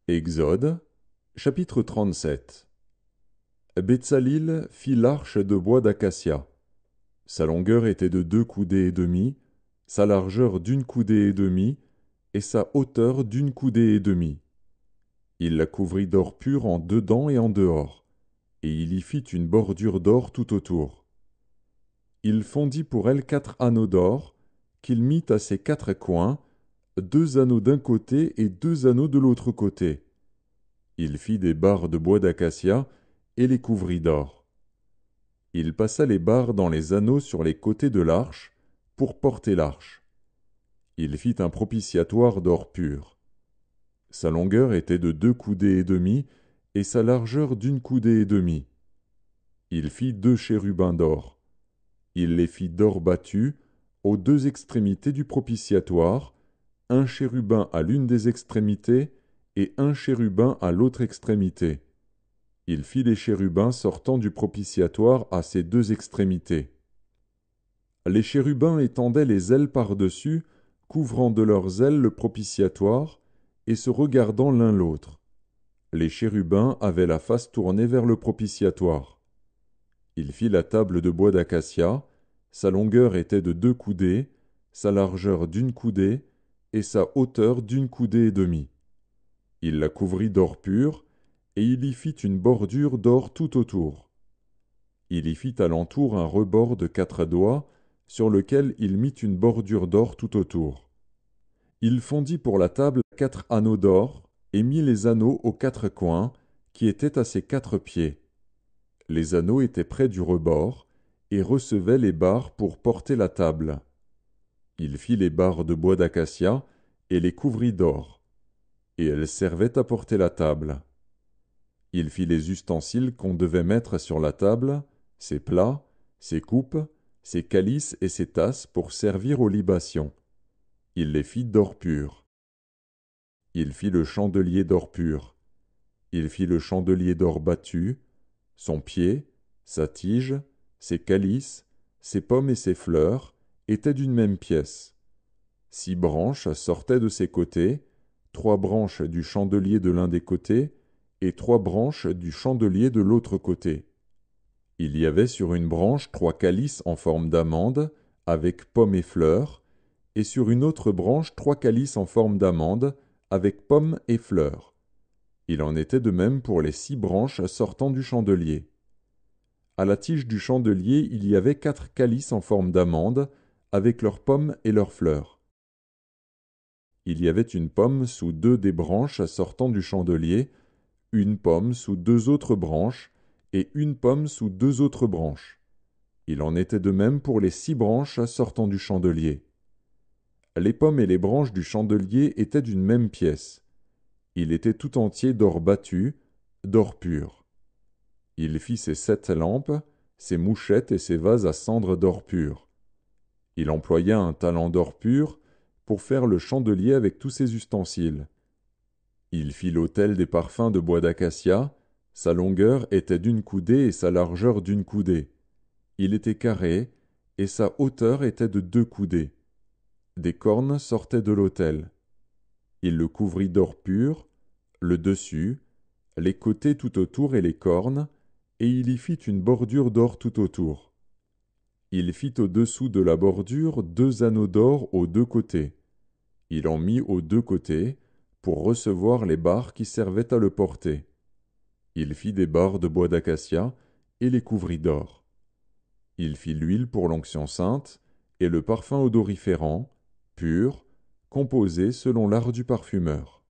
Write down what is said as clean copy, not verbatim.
Exode, chapitre 37. Betsalil fit l'arche de bois d'acacia. Sa longueur était de 2 coudées et demie, sa largeur d'1 coudée et demie, et sa hauteur d'1 coudée et demie. Il la couvrit d'or pur en dedans et en dehors, et il y fit une bordure d'or tout autour. Il fondit pour elle 4 anneaux d'or, qu'il mit à ses 4 coins, 2 anneaux d'un côté et 2 anneaux de l'autre côté. Il fit des barres de bois d'acacia et les couvrit d'or. Il passa les barres dans les anneaux sur les côtés de l'arche pour porter l'arche. Il fit un propitiatoire d'or pur. Sa longueur était de 2 coudées et demie et sa largeur d'1 coudée et demie. Il fit 2 chérubins d'or. Il les fit d'or battu aux 2 extrémités du propitiatoire, un chérubin à l'une des extrémités et un chérubin à l'autre extrémité. Il fit les chérubins sortant du propitiatoire à ses 2 extrémités. Les chérubins étendaient les ailes par-dessus, couvrant de leurs ailes le propitiatoire, et se regardant l'un l'autre. Les chérubins avaient la face tournée vers le propitiatoire. Il fit la table de bois d'acacia, sa longueur était de 2 coudées, sa largeur d'1 coudée, et sa hauteur d'1 coudée et demie. Il la couvrit d'or pur, et il y fit une bordure d'or tout autour. Il y fit alentour un rebord de 4 doigts, sur lequel il mit une bordure d'or tout autour. Il fondit pour la table 4 anneaux d'or, et mit les anneaux aux 4 coins, qui étaient à ses 4 pieds. Les anneaux étaient près du rebord, et recevaient les barres pour porter la table. Il fit les barres de bois d'acacia, et les couvrit d'or, et elles servaient à porter la table. Il fit les ustensiles qu'on devait mettre sur la table, ses plats, ses coupes, ses calices et ses tasses pour servir aux libations. Il les fit d'or pur. Il fit le chandelier d'or pur. Il fit le chandelier d'or battu, son pied, sa tige, ses calices, ses pommes et ses fleurs étaient d'une même pièce. 6 branches sortaient de ses côtés, 3 branches du chandelier de l'un des côtés, et 3 branches du chandelier de l'autre côté. Il y avait sur une branche 3 calices en forme d'amande, avec pommes et fleurs, et sur une autre branche 3 calices en forme d'amande, avec pommes et fleurs. Il en était de même pour les 6 branches sortant du chandelier. À la tige du chandelier, il y avait 4 calices en forme d'amande, avec leurs pommes et leurs fleurs. Il y avait une pomme sous 2 des branches sortant du chandelier, une pomme sous 2 autres branches, et une pomme sous 2 autres branches. Il en était de même pour les 6 branches sortant du chandelier. Les pommes et les branches du chandelier étaient d'une même pièce. Il était tout entier d'or battu, d'or pur. Il fit ses 7 lampes, ses mouchettes et ses vases à cendre d'or pur. Il employa un talent d'or pur pour faire le chandelier avec tous ses ustensiles. Il fit l'autel des parfums de bois d'acacia, sa longueur était d'1 coudée et sa largeur d'1 coudée. Il était carré, et sa hauteur était de 2 coudées. Des cornes sortaient de l'autel. Il le couvrit d'or pur, le dessus, les côtés tout autour et les cornes, et il y fit une bordure d'or tout autour. Il fit au-dessous de la bordure 2 anneaux d'or aux 2 côtés. Il en mit aux 2 côtés, pour recevoir les barres qui servaient à le porter. Il fit des barres de bois d'acacia, et les couvrit d'or. Il fit l'huile pour l'onction sainte, et le parfum odoriférant, pur, composé selon l'art du parfumeur.